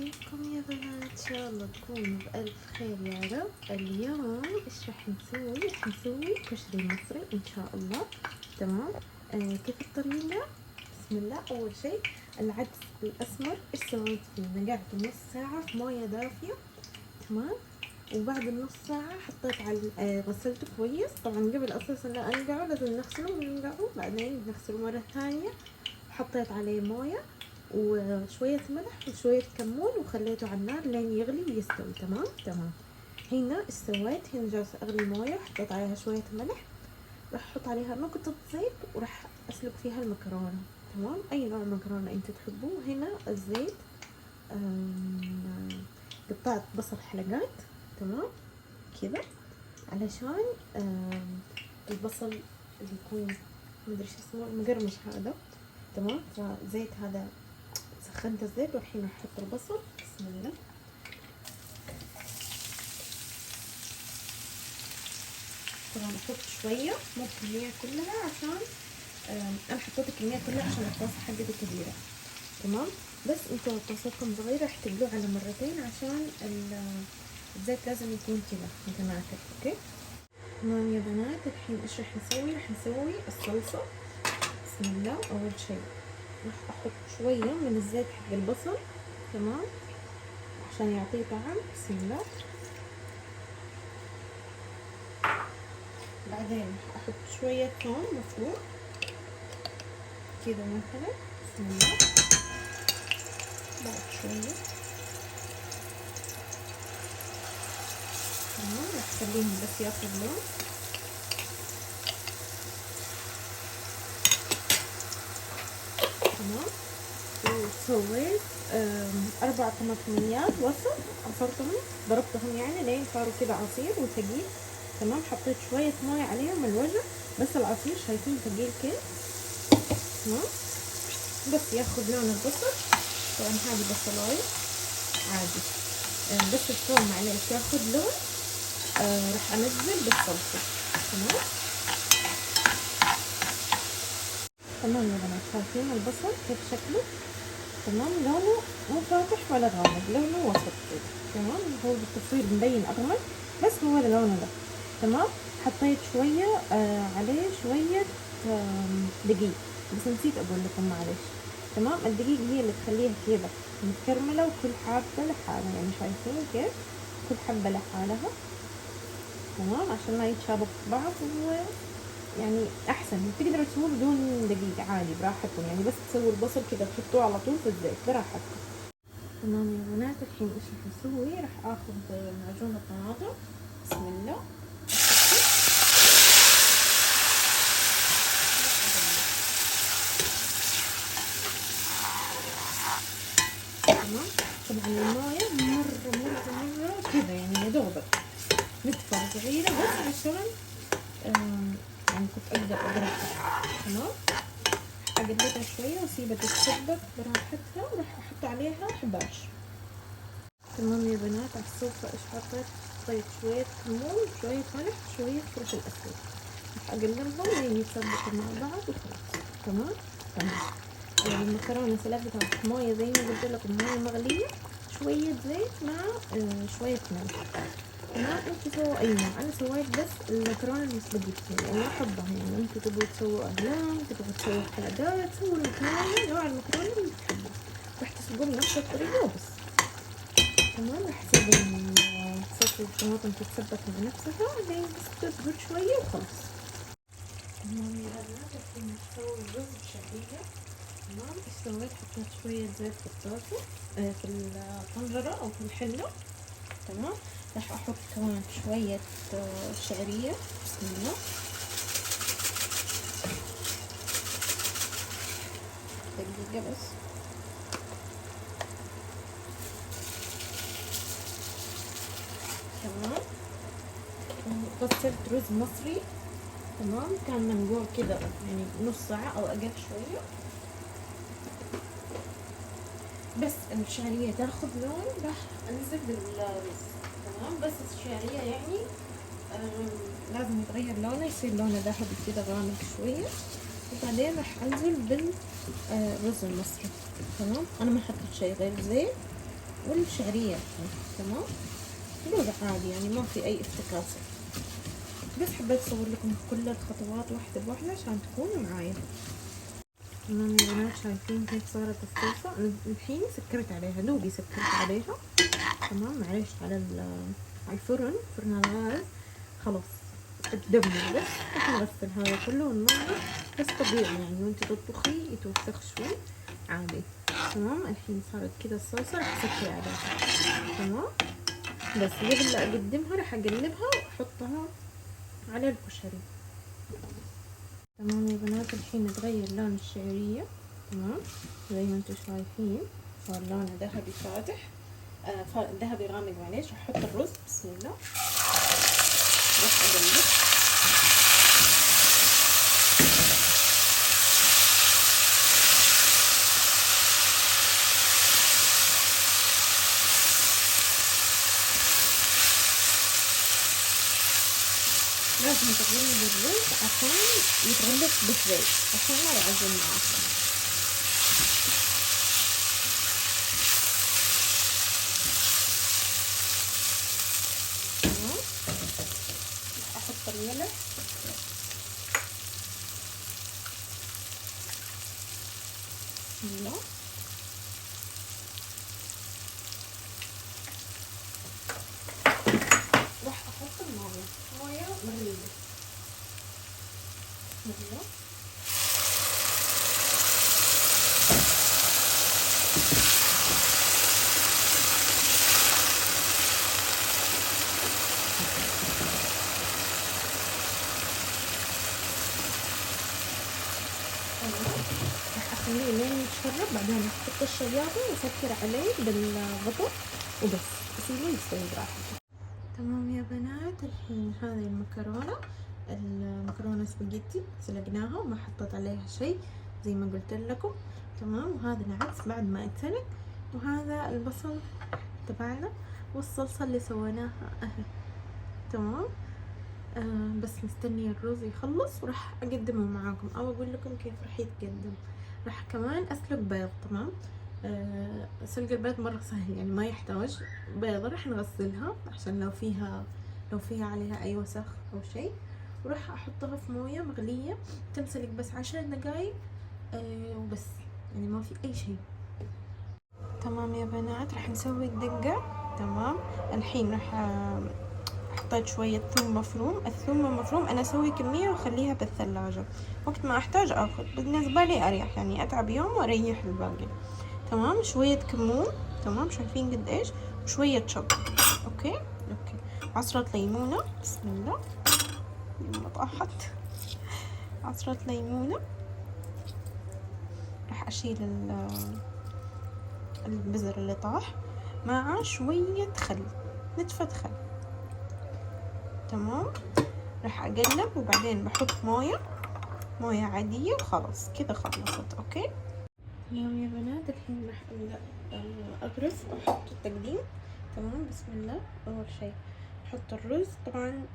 كيفكم يا بنات؟ ان شاء الله تكونوا بألف خير يا رب. اليوم ايش راح نسوي؟ راح نسوي كشري مصري ان شاء الله. تمام. كيف الطريقة؟ بسم الله. اول شيء العدس الاسمر ايش سويت فيه؟ نقعته نص ساعة في موية دافية. تمام. وبعد النص ساعة حطيت على غسلته كويس. طبعا قبل اساسا لا انقعه لازم نغسله وننقعه، بعدين نغسله مرة ثانية. حطيت عليه موية وشوية ملح وشوية كمون وخليته على النار لين يغلي ويستوي. تمام تمام. هنا ايش سويت؟ هنا جالسة اغلي موية وحطيت عليها شوية ملح. راح احط عليها نقطة زيت وراح اسلق فيها المكرونة. تمام. اي نوع مكرونة انت تحبوه. هنا الزيت. قطعت بصل حلقات. تمام كذا علشان البصل اللي يكون مدري شو اسمه المقرمش هذا. تمام. فزيت هذا سخنت الزيت والحين راح احط البصل. بسم الله. طبعا احط شويه مو الكميه كلها عشان انا حطيت الكميه كلها عشان الطاسه حقتي كبيره. تمام. بس انتوا طاستكم صغيره احتملوه على مرتين عشان الزيت لازم يكون كذا متناثر. اوكي. تمام يا بنات. الحين ايش راح نسوي؟ راح نسوي الصلصه. بسم الله. اول شيء راح احط شويه من الزيت حق البصل. تمام عشان يعطيه طعم. بسم الله. بعدين احط شوية ثوم مفروم كذا مثلا. بسم الله. بعد شوية. تمام. راح اخليهم بس ياخذ لون. تمام. وسويت 4 طماطميات وسط، عصرتهم ضربتهم يعني لين صاروا كذا عصير وثقيل. تمام. حطيت شوية موية عليهم الوجه بس العصير شايفين ثقيل كيف. تمام. بس ياخذ لون البصل. طبعا هذه بصلاية عادي. بس الثوم معليش ياخذ لون. راح انزل بالصلصة. تمام. تمام يا بنات. شايفين البصل كيف شكله؟ تمام. لونه مو فاتح ولا غامق، لونه وسط كده. تمام. هو بالتصوير مبين اغمق بس هو لونه ده. تمام. حطيت شوية عليه شوية دقيق بس نسيت اقول لكم معلش. تمام. الدقيق هي اللي تخليها كذا متكرملة وكل حبة لحالها، يعني شايفين كيف كل حبة لحالها. تمام. عشان ما يتشابك في بعض يعني احسن. تقدروا تسووه بدون دقيق عادي براحتكم، يعني بس تسووا البصل كذا تحطوه على طول في الزيت براحتكم. تمام يا بنات. الحين ايش راح نسوي؟ راح اخذ معجون الطماطم. بسم الله. تمام. طبعا المويه مره كذا يعني يا دوبك نتفة صغيره بس عشان يعني كنت اقدر اقربها. تمام. اقلبها شويه واسيبها تتسبك براحتها وراح احط عليها حباش. تمام يا بنات. على السفرة ايش حطيت شويه كمون وشويه ملح وشويه فلفل اسود. راح اقلبهم لين يتسبكوا مع بعض وخلاص. تمام تمام. المكرونه سلقتها في مويه زي ما قلت لكم، مويه مغليه، شويه زيت مع شويه ملح. تمام. انتوا سووا اي نوع. انا سويت بس المكرونه المسبقية يعني ما احبها، يعني انتوا تبغوا تسووا اقلام، تبغوا تسووا حلقات، سووا المكرونه نوع المكرونه اللي تحبوه. راح تسلقوه بنفس الطريقه وبس. تمام. راح اسيب صوص الطماطم تتسبك بنفسها لين بس تصبر شويه وخلاص. تمام يا بنات. الحين نسوي الرز بشعريه. تمام. ايش سويت؟ حطيت شويه زيت في الطاسه في الطنجره او في الحله. تمام. راح احط كمان شوية شعرية. بسم الله. دقيقة بس. تمام. غسلت رز مصري. تمام. كان منقوع كده يعني نص ساعة او اقل شوية بس الشعرية تاخذ لون راح انزل بالرز. تمام. بس الشعرية يعني لازم يتغير لونه، يصير لونه ذهبي كده غامق شوية، وبعدين راح انزل بالرز المصري. تمام. انا ما حطيت شيء غير زيت والشعرية تمام. وضع عادي يعني ما في اي افتكاسة، بس حبيت اصور لكم كل الخطوات واحدة بواحدة عشان تكونوا معايا. تمام يا بنات، شايفين كيف صارت الصلصة؟ أنا الحين سكرت عليها، دوبي سكرت عليها تمام. معليش على الفرن، فرن الغاز خلاص تدمر، بس راح نغسل هذا كله وننظف بس طبيعي يعني، وانت تطبخي يتوسخ شوي عادي. تمام. الحين صارت كذا الصلصة، راح اسكر عليها تمام. بس قبل لا اقدمها راح اقلبها واحطها على الكشري. تمام يا بنات، الحين تغير لون الشعرية تمام زي ما انتم شايفين، صار لونه ذهبي فاتح، ذهبي غامق. معليش. راح احط الرز، بسم الله، راح اقلب. لازم تغلب الرز عشان يتغلف بشوي عشان ما يعجن معاكم. تمام. راح احط الملح، بسم الله. راح احط المويه، مويه مغليه، بسم الله. راح اخليه لين يتشرب، بعدين احط الشياطة واسكر عليه بالغطا وبس، اسيبه يستوي براحته. تمام يا بنات، الحين هذه المكرونة سباجيتي سلقناها وما حطيت عليها شيء زي ما قلت لكم تمام. وهذا العدس بعد ما اتسلق، وهذا البصل تبعنا، والصلصة اللي سويناها اهي تمام. بس مستنية الرز يخلص وراح اقدمه معاكم، او اقول لكم كيف راح يتقدم. راح كمان اسلق بيض تمام. سلق البيض مرة سهل يعني، ما يحتاج بيضة. راح نغسلها عشان لو فيها عليها اي وسخ او شيء، وراح احطها في موية مغلية تمسلق بس 10 دقايق وبس، يعني ما في اي شيء. تمام يا بنات، راح نسوي الدقة تمام. الحين راح حطيت شوية ثوم مفروم. الثوم المفروم أنا أسوي كمية وأخليها بالثلاجة، وقت ما أحتاج أخذ. بالنسبة لي أريح يعني، أتعب يوم وأريح الباقي تمام. شوية كمون تمام، شايفين قد إيش، وشوية شطة. أوكي. عصرة ليمونة، بسم الله. لما طاحت عصرة ليمونة. راح أشيل البزر اللي طاح، مع شوية خل، نتفة خل تمام. راح اقلب وبعدين بحط موية عادية وخلاص كذا خلصت. اوكي تمام يا بنات، الحين راح ابدأ اغرف واحط التقديم تمام. بسم الله. اول شيء احط الرز، طبعا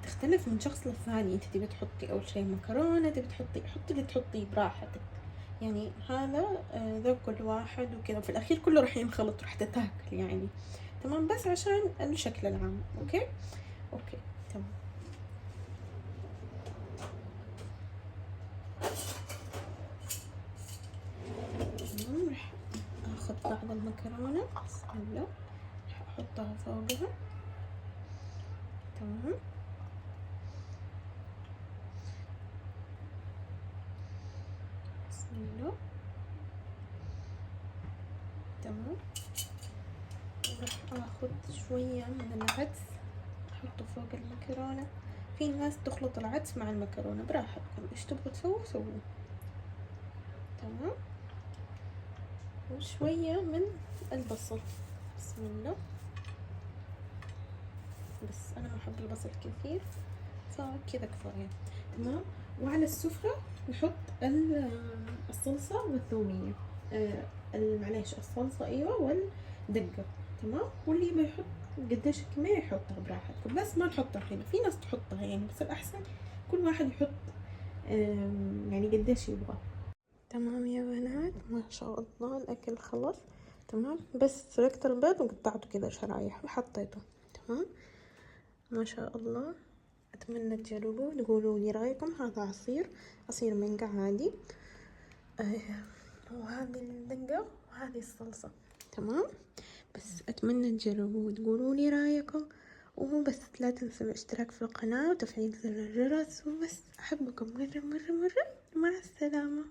تختلف من شخص للثاني. انت تبي تحطي اول شيء مكرونة، تبي حطي اللي تحطيه براحتك يعني، هذا ذوق كل واحد وكذا. في الاخير كله راح ينخلط، راح تتاكل يعني تمام، بس عشان الشكل العام. اوكي تمام. راح اخذ بعض المكرونة، بسم الله، راح احطها فوقها تمام. بسم الله تمام. وراح اخذ شوية من العدس احطه فوق المكرونة. في ناس تخلط العدس مع المكرونة، براحتكم ايش تبغوا تسووا سووا تمام. وشوية من البصل، بسم الله. بس انا ما احب البصل كثير، فكذا كفاية تمام. وعلى السفرة نحط الصلصة والثومية، معليش الصلصة ايوه والدقة تمام. واللي يبي يحط قديش الكمية يحطها براحتكم، بس ما نحطها هنا. في ناس تحطها يعني، بس الأحسن كل واحد يحط يعني قديش يبغى. تمام يا بنات، ما شاء الله الأكل خلص. تمام. بس سلقت البيض وقطعته كذا شرايح وحطيته. تمام، ما شاء الله. اتمنى تجربوه تقولوا لي رايكم. هذا عصير مانجا عادي. وهذه الدقة وهذه الصلصة. تمام، بس اتمنى تجربوه وتقولوا لي رايكم. وبس لا تنسوا الاشتراك في القناة وتفعيل زر الجرس. وبس احبكم مرة مرة مرة. مع السلامة.